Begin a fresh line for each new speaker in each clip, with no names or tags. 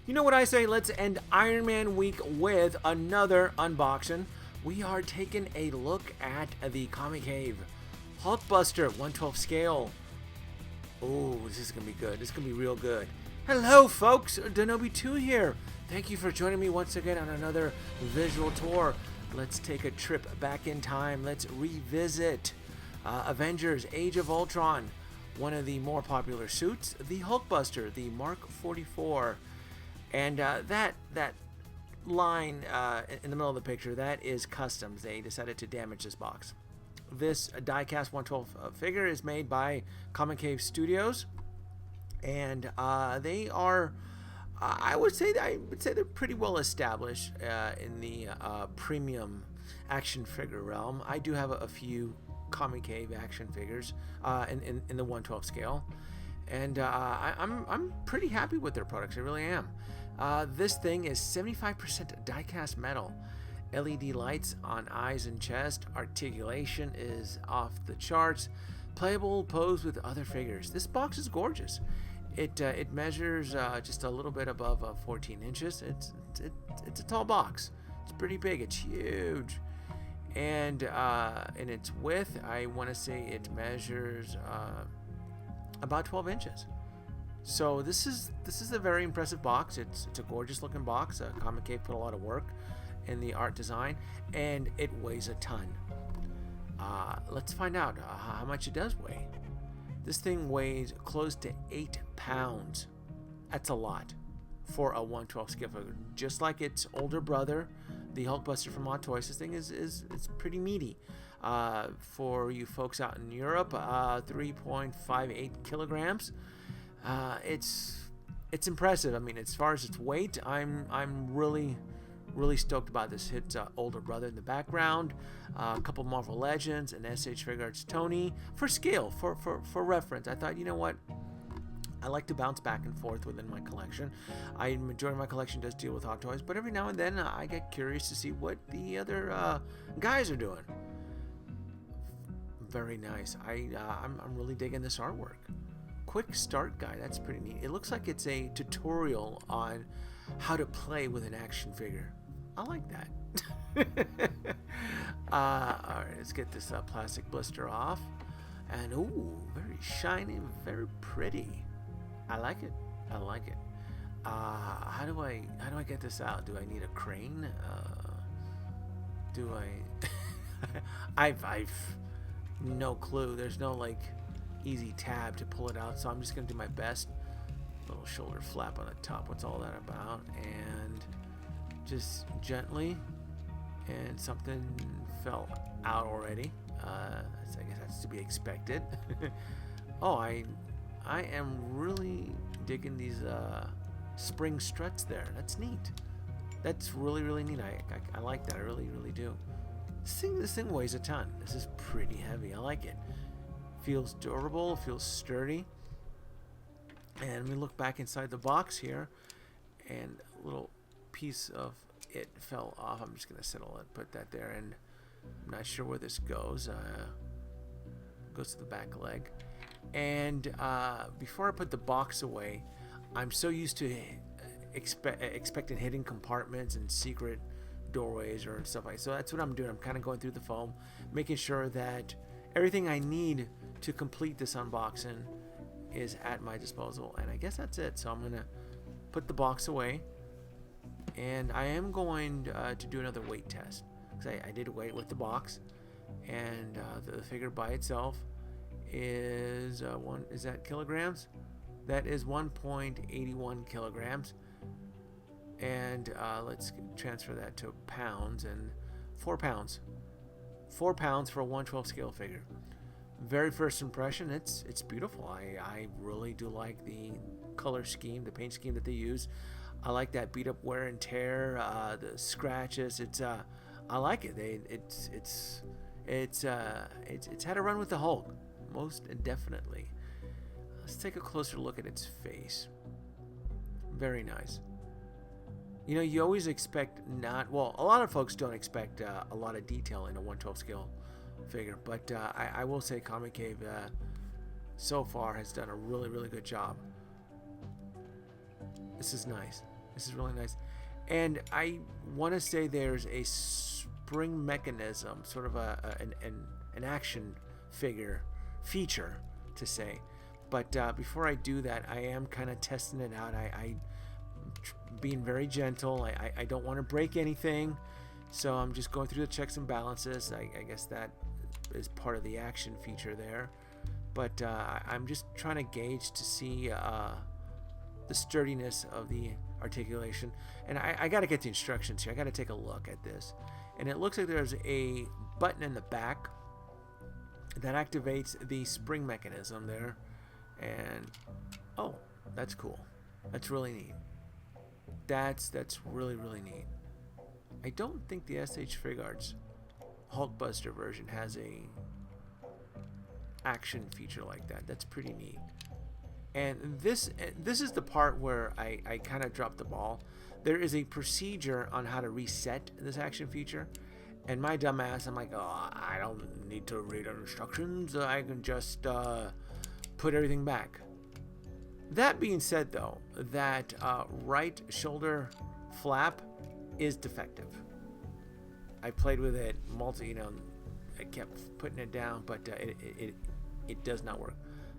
You know what I say? Let's end Iron Man week with another unboxing. We are taking a look at the COMICAVE Hulkbuster 1/12 scale. Oh, this is going to be good. This is going to be real good. Hello, folks. Denobi2 here. Thank you for joining me once again on another visual tour. Let's take a trip back in time. Let's revisit Avengers Age of Ultron. One of the more popular suits, the Hulkbuster, the Mark 44. And that line in the middle of the picture, that is customs. They decided to damage this box. This die-cast 1/12 figure is made by COMICAVE Studios, and they are, I would say they're pretty well established in the premium action figure realm. I do have a few COMICAVE action figures in the 1/12 scale, and I'm pretty happy with their products. I really am. This thing is 75% die-cast metal. LED lights on eyes and chest. Articulation is off the charts. Playable pose with other figures. This box is gorgeous. It measures just a little bit above 14 inches. It's a tall box. It's pretty big. It's huge. And in its width, I want to say it measures about 12 inches. So this is a very impressive box. It's a gorgeous looking box. COMICAVE put a lot of work in the art design, and it weighs a ton. Let's find out how much it does weigh. This thing weighs close to 8 pounds. That's a lot for a 1/12 scale figure. Just like its older brother, the Hulkbuster from Hot Toys, this thing is pretty meaty. For you folks out in Europe, 3.58 kilograms. It's impressive. I mean, as far as its weight, I'm really stoked about this. Its older brother in the background, a couple Marvel Legends, an SH Figure Arts Tony for scale, for reference. I thought, you know what? I like to bounce back and forth within my collection. Majority of my collection does deal with Hot Toys, but every now and then I get curious to see what the other guys are doing. Very nice. I'm really digging this artwork. Quick start guide. That's pretty neat. It looks like it's a tutorial on how to play with an action figure. I like that. All right, let's get this plastic blister off. And ooh, very shiny, very pretty. I like it. I like it. How do I get this out? Do I need a crane? Do I? I've no clue. There's no like easy tab to pull it out, so I'm just gonna do my best. Little shoulder flap on the top. What's all that about? And just gently, and something fell out already. I guess that's to be expected. Oh, I am really digging these spring struts there. That's neat. That's really neat. I like that. I really do. This thing weighs a ton. This is pretty heavy. I like it. Feels durable. Feels sturdy. And we look back inside the box here, and a little piece of it fell off. I'm just gonna settle it, put that there, and I'm not sure where this goes. Goes to the back leg. And before I put the box away, I'm so used to expecting hidden compartments and secret doorways or stuff like that. So that's what I'm doing. I'm kind of going through the foam, making sure that everything I need to complete this unboxing is at my disposal, and I guess that's it. So I'm gonna put the box away, and I am going to do another weight test, because I did weight with the box, and the figure by itself is is that kilograms? That is 1.81 kilograms, and let's transfer that to pounds, and 4 pounds. 4 pounds for a 1/12 scale figure. Very first impression, it's beautiful. I really do like the color scheme, the paint scheme that they use. I like that beat up wear and tear, the scratches. I like it. It's had a run with the Hulk, most definitely. Let's take a closer look at its face. Very nice. You know, you always expect a lot of folks don't expect a lot of detail in a 1/12 scale figure, but I will say COMICAVE so far has done a really good job. This is nice. This is really nice. And I want to say there's a spring mechanism, sort of an action figure feature to say. But before I do that, I am kind of testing it out. I being very gentle. I don't want to break anything. So I'm just going through the checks and balances. I guess that is part of the action feature there. But I'm just trying to gauge to see the sturdiness of the articulation. And I got to get the instructions here. I got to take a look at this. And it looks like there's a button in the back that activates the spring mechanism there. And oh, that's cool. That's really neat. That's really, really neat. I don't think the SH Figuarts Hulkbuster version has a action feature like that. That's pretty neat. And this is the part where I kind of dropped the ball. There is a procedure on how to reset this action feature, and my dumbass, I'm like, oh, I don't need to read instructions. I can just put everything back. That being said, though, that right shoulder flap is defective. I played with it I kept putting it down, but it does not work.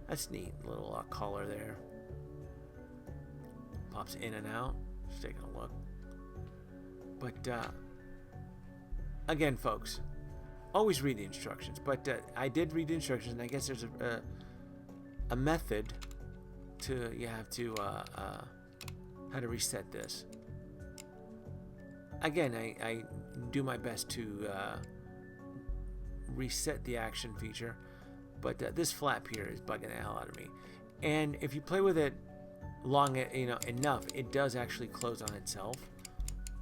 That's neat. Little collar there. Pops in and out. Just taking a look. But again, folks, always read the instructions. But I did read the instructions, and I guess there's a method to how to reset this. Again, I do my best to reset the action feature, but this flap here is bugging the hell out of me. And if you play with it long, enough, it does actually close on itself.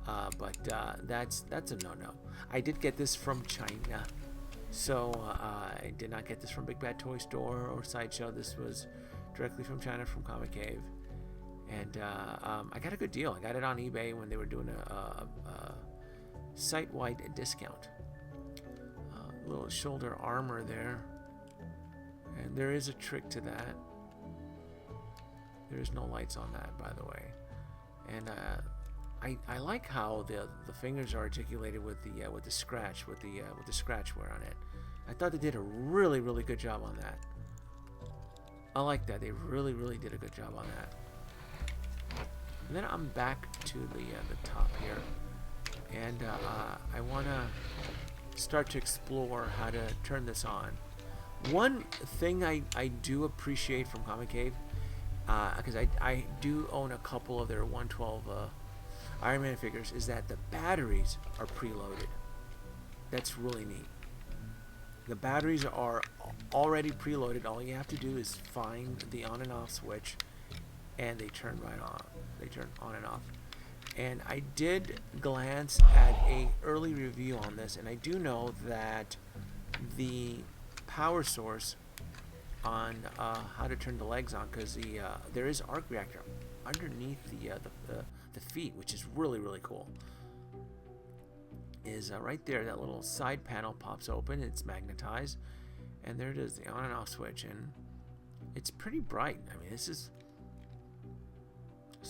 But that's a no-no. I did get this from China, so I did not get this from Big Bad Toy Store or Sideshow. This was directly from China, from COMICAVE. And I got a good deal. I got it on eBay when they were doing a site-wide discount. Little shoulder armor there. And there is a trick to that. There is no lights on that, by the way. And I like how the fingers are articulated with the scratch with the scratch wear on it. I thought they did a really, really good job on that. I like that. They really, really did a good job on that. And then I'm back to the top here, and I want to start to explore how to turn this on. One thing I do appreciate from COMICAVE, because I do own a couple of their 112 Iron Man figures, is that the batteries are preloaded. That's really neat. The batteries are already preloaded. All you have to do is find the on and off switch, and they turn right on. They turn on and off. And I did glance at a early review on this, and I do know that the power source on how to turn the legs on, because there is arc reactor underneath the feet, which is really, really cool. Is right there. That little side panel pops open. It's magnetized, and there it is, the on and off switch, and it's pretty bright. I mean, there's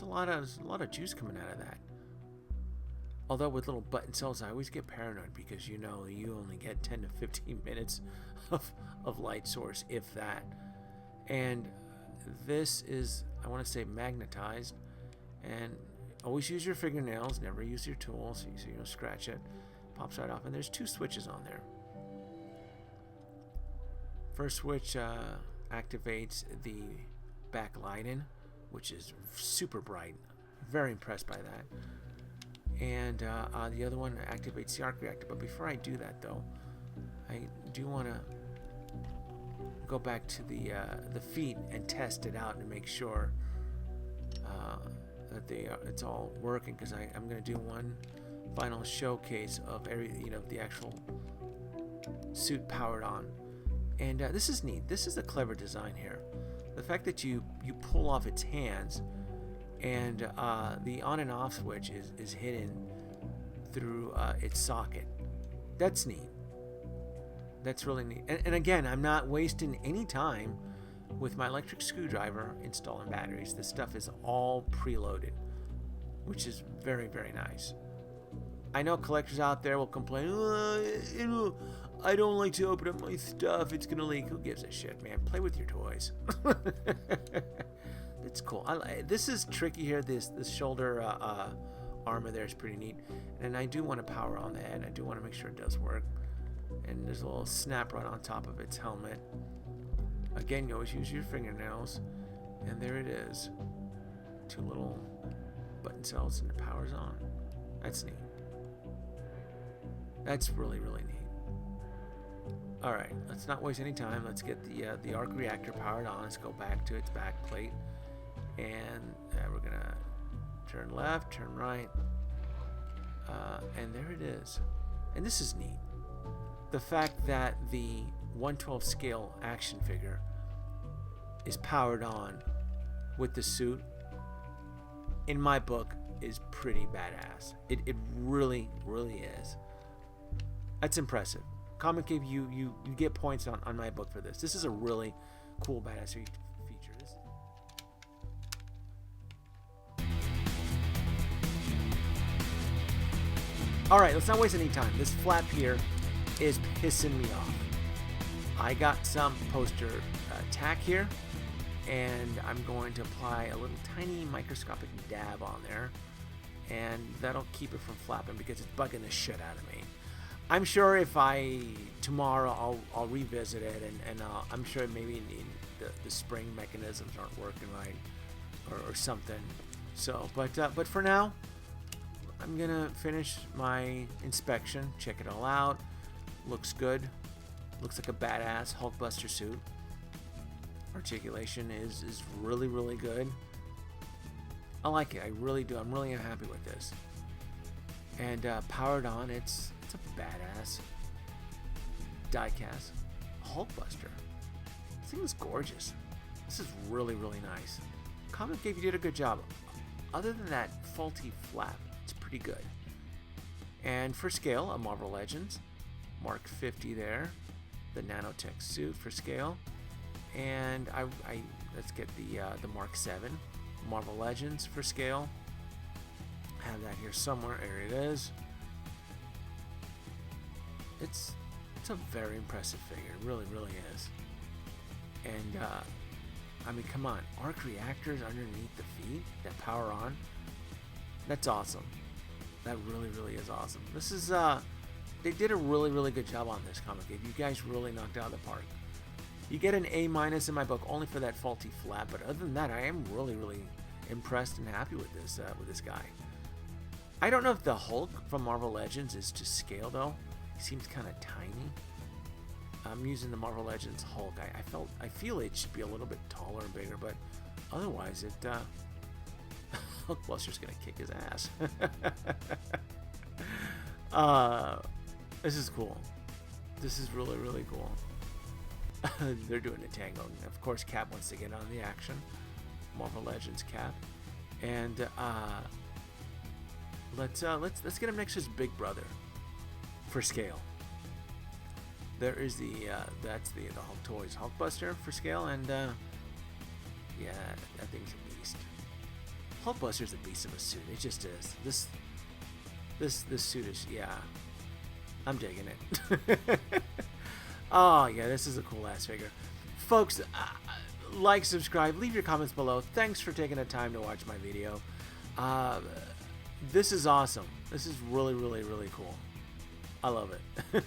a lot of juice coming out of that. Although with little button cells, I always get paranoid, because you only get 10 to 15 minutes of light source, if that. And this is, I want to say, magnetized. And always use your fingernails, never use your tools, so you don't scratch it. Pops right off, and there's two switches on there. First switch activates the back lighting, which is super bright. Very impressed by that. And the other one activates the arc reactor. But before I do that, though, I do want to go back to the feet and test it out and make sure that it's all working, because I'm going to do one final showcase of the actual suit powered on. And this is neat. This is a clever design here. The fact that you pull off its hands, and the on and off switch is hidden through its socket. That's neat. That's really neat. And again, I'm not wasting any time with my electric screwdriver installing batteries. This stuff is all preloaded. which is very, very nice. I know collectors out there will complain, I don't like to open up my stuff, it's gonna leak. Who gives a shit, man? Play with your toys. It's cool. This is tricky here. This shoulder armor there is pretty neat, and I do want to power on the head. I do want to make sure it does work. And there's a little snap right on top of its helmet. Again, you always use your fingernails, and there it is. 2 little button cells, and it powers on. That's neat. That's really, really neat. All right, let's not waste any time. Let's get the arc reactor powered on. Let's go back to its back plate, and we're gonna turn left, turn right, and there it is. And this is neat. The fact that the 1/12 scale action figure is powered on with the suit, in my book, is pretty badass. It really, really is. That's impressive. COMICAVE, you get points on my book for this. This is a really cool badass feature. Alright, let's not waste any time. This flap here is pissing me off. I got some poster tack here, and I'm going to apply a little tiny microscopic dab on there, and that'll keep it from flapping because it's bugging the shit out of me. I'm sure if tomorrow I'll revisit it, and I'm sure maybe the spring mechanisms aren't working right or something. So, but for now, I'm gonna finish my inspection, check it all out. Looks good. Looks like a badass Hulkbuster suit. Articulation is really, really good. I like it. I really do. I'm really happy with this. And powered on, it's a badass diecast Hulkbuster. This thing is gorgeous. This is really, really nice. COMICAVE, you did a good job. Other than that faulty flap, it's pretty good. And for scale, a Marvel Legends Mark 50 there, the nanotech suit for scale, and I let's get the Mark 7 Marvel Legends for scale. Have that here somewhere. There it is. It's a very impressive figure. It really, really is. And I mean, come on, arc reactors underneath the feet that power on. That's awesome. That really, really is awesome. This is they did a really, really good job on this COMICAVE. You guys really knocked it out of the park. You get an A- in my book only for that faulty flap, but other than that, I am really, really impressed and happy with this guy. I don't know if the Hulk from Marvel Legends is to scale though. He seems kind of tiny. I'm using the Marvel Legends Hulk. I feel it should be a little bit taller and bigger, but otherwise it Hulkbuster's gonna kick his ass. This is cool. This is really, really cool. They're doing a tango. Of course, Cap wants to get on the action. Marvel Legends Cap, and let's get him next to his big brother for scale. There is that's the Hulk Toys Hulkbuster for scale, and yeah, that thing's a beast. Hulkbuster's a beast of a suit. It just is. This suit is, yeah, I'm digging it. Oh yeah, this is a cool ass figure, folks. Like, subscribe, leave your comments below. Thanks for taking the time to watch my video. This is awesome. This is really, really, really cool. I love it.